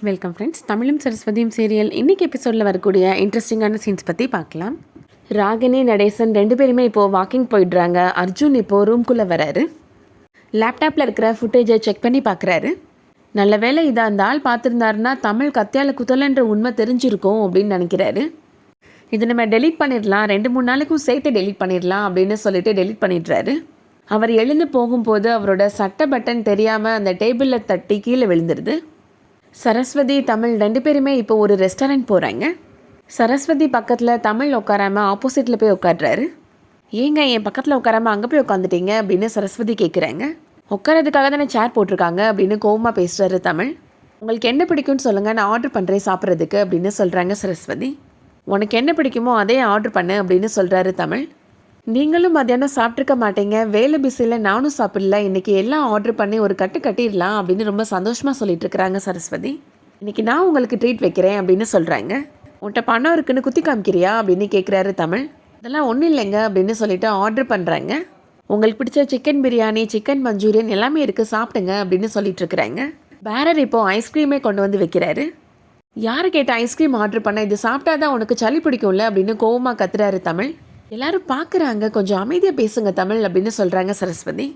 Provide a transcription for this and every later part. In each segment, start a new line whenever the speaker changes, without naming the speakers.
Welcome friends. தமிழும் சரஸ்வதியும் serial இன்றைக்கி எபிசோடில் வரக்கூடிய இன்ட்ரெஸ்டிங்கான சீன்ஸ் பற்றி பார்க்கலாம். ராகினி நடேசன் 2 பேருமே இப்போது வாக்கிங் போயிடுறாங்க. அர்ஜுன் இப்போது ரூம்குள்ளே வராரு. லேப்டாப்பில் இருக்கிற ஃபுட்டேஜை செக் பண்ணி பார்க்குறாரு. நல்ல வேளை இதை அந்த ஆள் பார்த்துருந்தாருன்னா தமிழ் கத்தியால் குத்தலைன்ற உண்மை தெரிஞ்சிருக்கும் அப்படின்னு நினைக்கிறாரு. இதை நம்ம டெலீட் பண்ணிடலாம், 2-3 நாளைக்கும் சேர்த்து டெலீட் பண்ணிடலாம் அப்படின்னு சொல்லிட்டு டெலீட் பண்ணிடுறாரு. அவர் எழுந்து போகும்போது அவரோட சட்டை பட்டன் தெரியாமல் அந்த டேபிளில் தட்டி கீழே விழுந்துருது. சரஸ்வதி தமிழ் 2 பேருமே இப்போ ஒரு ரெஸ்டாரண்ட் போகிறாங்க. சரஸ்வதி பக்கத்தில் தமிழ் உட்காராமல் ஆப்போசிட்டில் போய் உட்காடுறாரு. ஏங்க என் பக்கத்தில் உட்காராமல் அங்கே போய் உட்காந்துட்டீங்க அப்படின்னு சரஸ்வதி கேட்குறாங்க. உட்காரதுக்காக தானே சேர் போட்டிருக்காங்க அப்படின்னு கோவமாக பேசுகிறாரு தமிழ். உங்களுக்கு என்ன பிடிக்கும்னு சொல்லுங்கள், நான் ஆர்டர் பண்ணுறேன் சாப்பிட்றதுக்கு அப்படின்னு சொல்கிறாங்க சரஸ்வதி. உனக்கு என்ன பிடிக்குமோ அதே ஆர்டர் பண்ணு அப்படின்னு சொல்கிறாரு தமிழ். நீங்களும் மத்தியானம் சாப்பிட்ருக்க மாட்டீங்க, வேலை பிஸியில் நானும் சாப்பிடல, இன்றைக்கி எல்லாம் ஆர்டர் பண்ணி ஒரு கட்டு கட்டிடலாம் அப்படின்னு ரொம்ப சந்தோஷமாக சொல்லிட்டு இருக்கிறாங்க சரஸ்வதி. இன்றைக்கி நான் உங்களுக்கு ட்ரீட் வைக்கிறேன் அப்படின்னு சொல்கிறாங்க. உன்கிட்ட பணம் இருக்குன்னு குத்தி காமிக்கிறியா அப்படின்னு கேட்குறாரு தமிழ். அதெல்லாம் ஒன்றும் இல்லைங்க அப்படின்னு சொல்லிட்டு ஆர்டர் பண்ணுறாங்க. உங்களுக்கு பிடிச்ச சிக்கன் பிரியாணி, சிக்கன் மஞ்சூரியன் எல்லாமே இருக்குது, சாப்பிடுங்க அப்படின்னு சொல்லிட்டு இருக்கிறாங்க. பேரர் இப்போது ஐஸ்கிரீமே கொண்டு வந்து வைக்கிறாரு. யாரை கேட்ட ஐஸ்கிரீம் ஆர்டர் பண்ண, இது சாப்பிட்டா தான் உனக்கு சளி பிடிக்கும்ல அப்படின்னு கோவமாக கத்துறாரு தமிழ். எல்லாரும் பார்க்குறாங்க, கொஞ்சம் அமைதியாக பேசுங்க தமிழ் அப்படின்னு சொல்கிறாங்க சரஸ்வதி.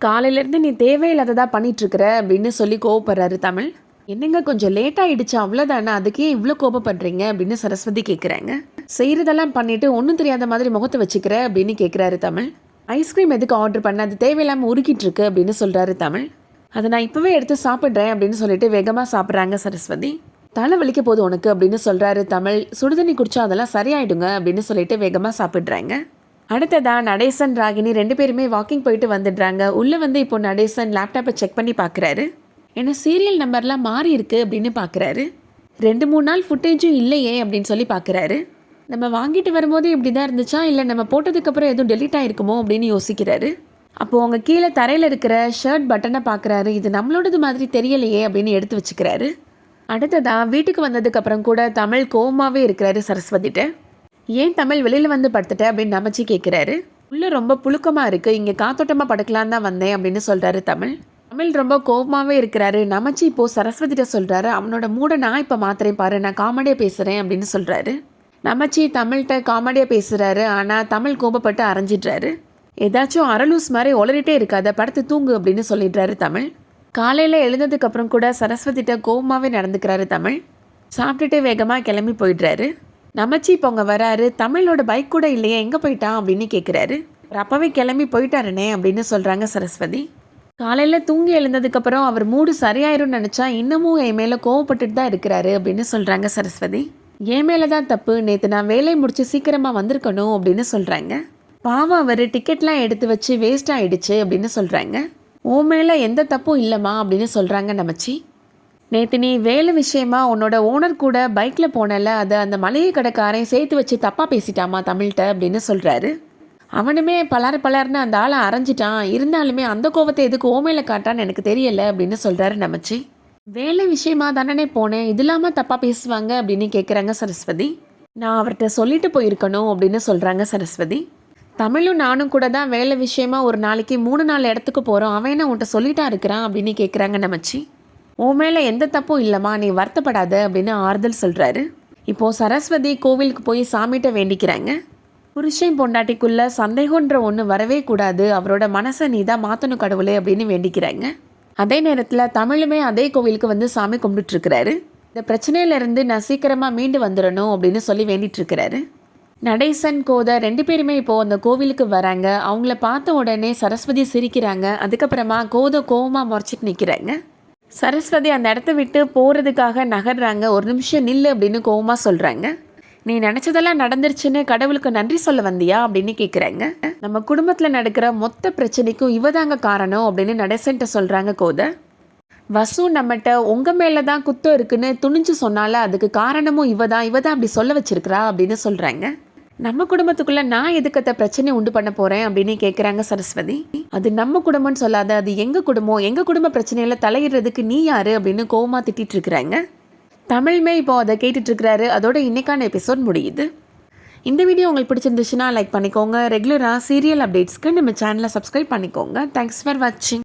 காலையிலேருந்து நீ தேவையில்லாததாக பண்ணிகிட்ருக்குற அப்படின்னு சொல்லி கோவப்படுறாரு தமிழ். என்னங்க கொஞ்சம் லேட்டாகிடுச்சு அவ்வளோதானே, அதுக்கே இவ்வளோ கோபப்படுறீங்க அப்படின்னு சரஸ்வதி கேட்குறாங்க. செய்கிறதெல்லாம் பண்ணிவிட்டு ஒன்றும் தெரியாத மாதிரி முகத்தை வச்சுக்கிற அப்படின்னு கேட்குறாரு தமிழ். ஐஸ்கிரீம் எதுக்கு ஆர்டர் பண்ண, அது தேவையில்லாமல் உருக்கிட்டுருக்கு அப்படின்னு சொல்கிறாரு தமிழ். அதை நான் இப்போவே எடுத்து சாப்பிட்றேன் அப்படின்னு சொல்லிட்டு வேகமாக சாப்பிட்றாங்க சரஸ்வதி. தலை வலிக்க போகுது உனக்கு அப்படின்னு சொல்கிறாரு தமிழ். சுடுதண்ணி குடிச்சா அதெல்லாம் சரியாயிடுங்க அப்படின்னு சொல்லிட்டு வேகமாக சாப்பிட்றாங்க. அடுத்ததான் நடேசன் ராகினி 2 பேருமே வாக்கிங் போயிட்டு வந்துடுறாங்க. உள்ளே வந்து இப்போ நடேசன் லேப்டாப்பை செக் பண்ணி பார்க்குறாரு. ஏன்னா சீரியல் நம்பர்லாம் மாறி இருக்குது அப்படின்னு பார்க்குறாரு. 2-3 நாள் ஃபுட்டேஜும் இல்லையே அப்படின்னு சொல்லி பார்க்குறாரு. நம்ம வாங்கிட்டு வரும்போது இப்படி தான் இருந்துச்சா, இல்லை நம்ம போட்டதுக்கப்புறம் எதுவும் டெலீட் ஆகிருக்குமோ அப்படின்னு யோசிக்கிறாரு. அப்போது அவங்க கீழே தரையில் இருக்கிற ஷர்ட் பட்டனை பார்க்குறாரு. இது நம்மளோடது மாதிரி தெரியலையே அப்படின்னு எடுத்து வச்சுக்கிறாரு. அடுத்ததான் வீட்டுக்கு வந்ததுக்கப்புறம் கூட தமிழ் கோவமாகவே இருக்கிறாரு சரஸ்வதிட்ட. ஏன் தமிழ் வெளியில் வந்து படுத்துட்ட அப்படின்னு நமச்சி கேட்குறாரு. உள்ளே ரொம்ப புழுக்கமாக இருக்குது, இங்கே காத்தோட்டமாக படுக்கலான் தான் வந்தேன் அப்படின்னு சொல்கிறாரு தமிழ். தமிழ் ரொம்ப கோவமாகவே இருக்கிறாரு. நமச்சி இப்போது சரஸ்வதிட்ட சொல்கிறாரு, அவனோட மூடை நான் இப்போ மாத்திரேன் பாரு, நான் காமெடியாக பேசுகிறேன் அப்படின்னு சொல்கிறாரு. நமச்சி தமிழ்கிட்ட காமெடியாக பேசுகிறாரு. ஆனால் தமிழ் கோபப்பட்டு அரைஞ்சிடுறாரு. ஏதாச்சும் அரலூஸ் மாதிரி ஒளரிட்டே இருக்காத, படுத்து தூங்கு அப்படின்னு சொல்லிடுறாரு தமிழ். காலையில் எழுந்ததுக்கப்புறம் கூட சரஸ்வதிட்ட கோவமாகவே நடந்துக்கிறாரு தமிழ். சாப்பிட்டுட்டு வேகமாக கிளம்பி போயிடுறாரு. நமச்சி இப்போ அங்கே வராரு. தமிழோட பைக் கூட இல்லையே, எங்கே போயிட்டான் அப்படின்னு கேட்குறாரு. அப்போவே கிளம்பி போயிட்டாருனே அப்படின்னு சொல்கிறாங்க சரஸ்வதி. காலையில் தூங்கி எழுந்ததுக்கப்புறம் அவர் மூடு சரியாயிரும்னு நினச்சா இன்னமும் என் மேலே கோவப்பட்டுட்டு தான் இருக்கிறாரு அப்படின்னு சொல்கிறாங்க சரஸ்வதி. என் மேலே தான் தப்பு, நேற்று நான் வேலையை முடித்து சீக்கிரமாக வந்திருக்கணும் அப்படின்னு சொல்கிறாங்க. பாவம் அவர் டிக்கெட்லாம் எடுத்து வச்சு வேஸ்ட் ஆகிடுச்சு அப்படின்னு சொல்கிறாங்க. ஓ மேலே எந்த தப்பும் இல்லைம்மா அப்படின்னு சொல்கிறாங்க நமச்சி. நேற்று நீ வேலை விஷயமா உன்னோட ஓனர் கூட பைக்கில் போனல, அதை அந்த மளிகை கடைக்காரன் சேர்த்து வச்சு தப்பாக பேசிட்டாமா தமிழ்கிட்ட அப்படின்னு சொல்கிறாரு. அவனுமே பலர்னு அந்த ஆளை அரைஞ்சிட்டான், இருந்தாலுமே அந்த கோவத்தை எதுக்கு ஓ மேலே காட்டான்னு எனக்கு தெரியலை அப்படின்னு சொல்கிறாரு நமச்சி. வேலை விஷயமா தானே போனேன், இது இல்லாமல் தப்பாக பேசுவாங்க அப்படின்னு கேட்குறாங்க சரஸ்வதி. நான் அவர்கிட்ட சொல்லிட்டு போயிருக்கணும் அப்படின்னு சொல்கிறாங்க சரஸ்வதி. தமிழும் நானும் கூட தான் வேலை விஷயமா ஒரு நாளைக்கு 3-4 இடத்துக்கு போகிறோம், அவன் என்ன உன்ட்ட சொல்லிட்டா இருக்கிறான் அப்படின்னு கேட்குறாங்க நமச்சி. ஓ மேலே எந்த தப்பும் இல்லைம்மா, நீ வருத்தப்படாத அப்படின்னு ஆறுதல் சொல்கிறாரு. இப்போது சரஸ்வதி கோவிலுக்கு போய் சாமிகிட்ட வேண்டிக்கிறாங்க. புருஷன் பொண்டாட்டிக்குள்ளே சந்தேகன்ற ஒன்று வரவே கூடாது, அவரோட மனசை நீ தான் மாற்றணும் கடவுளே அப்படின்னு வேண்டிக்கிறாங்க. அதே நேரத்தில் தமிழுமே அதே கோவிலுக்கு வந்து சாமி கும்பிட்டுருக்கிறாரு. இந்த பிரச்சனையிலேருந்து நான் சீக்கிரமாக மீண்டு வந்துடணும் அப்படின்னு சொல்லி வேண்டிகிட்ருக்கிறாரு. நடேசன் கோதை 2 பேருமே இப்போது அந்த கோவிலுக்கு வராங்க. அவங்கள பார்த்த உடனே சரஸ்வதி சிரிக்கிறாங்க. அதுக்கப்புறமா கோதை கோவமாக முறைச்சிட்டு நிற்கிறாங்க. சரஸ்வதி அந்த இடத்த விட்டு போகிறதுக்காக நகர்றாங்க. 1 நிமிஷம் நில்லு அப்படின்னு கோவமாக சொல்கிறாங்க. நீ நினச்சதெல்லாம் நடந்துருச்சுன்னு கடவுளுக்கு நன்றி சொல்ல வந்தியா அப்படின்னு கேட்குறாங்க. நம்ம குடும்பத்தில் நடக்கிற மொத்த பிரச்சனைக்கும் இவதாங்க காரணம் அப்படின்னு நடேசன்ட்ட சொல்கிறாங்க கோதை. வசு நம்மகிட்ட உங்கள் மேலே தான் குத்தம் இருக்குன்னு துணிஞ்சு சொன்னால அதுக்கு காரணமும் இவ தான் அப்படி சொல்ல வச்சிருக்கிறா அப்படின்னு சொல்கிறாங்க. நம்ம குடும்பத்துக்குள்ளே நான் எதுக்கத்த பிரச்சனை உண்டு பண்ண போகிறேன் அப்படின்னு கேட்குறாங்க சரஸ்வதி. அது நம்ம குடும்பம்னு சொல்லாத, அது எங்கள் குடும்பம், எங்கள் குடும்ப பிரச்சனையில் தலையிடுறதுக்கு நீ யார் அப்படின்னு கோவமாக திட்டிகிட்டு இருக்கிறாங்க. தமிழ்மே இப்போ அதை கேட்டுட்ருக்கிறாரு. அதோட இன்னைக்கான எபிசோட் முடியுது. இந்த வீடியோ உங்களுக்கு பிடிச்சிருந்துச்சுன்னா லைக் பண்ணிக்கோங்க. ரெகுலராக சீரியல் அப்டேட்ஸ்க்கு நம்ம சேனலை சப்ஸ்கிரைப் பண்ணிக்கோங்க. தேங்க்ஸ் ஃபார் வாட்சிங்.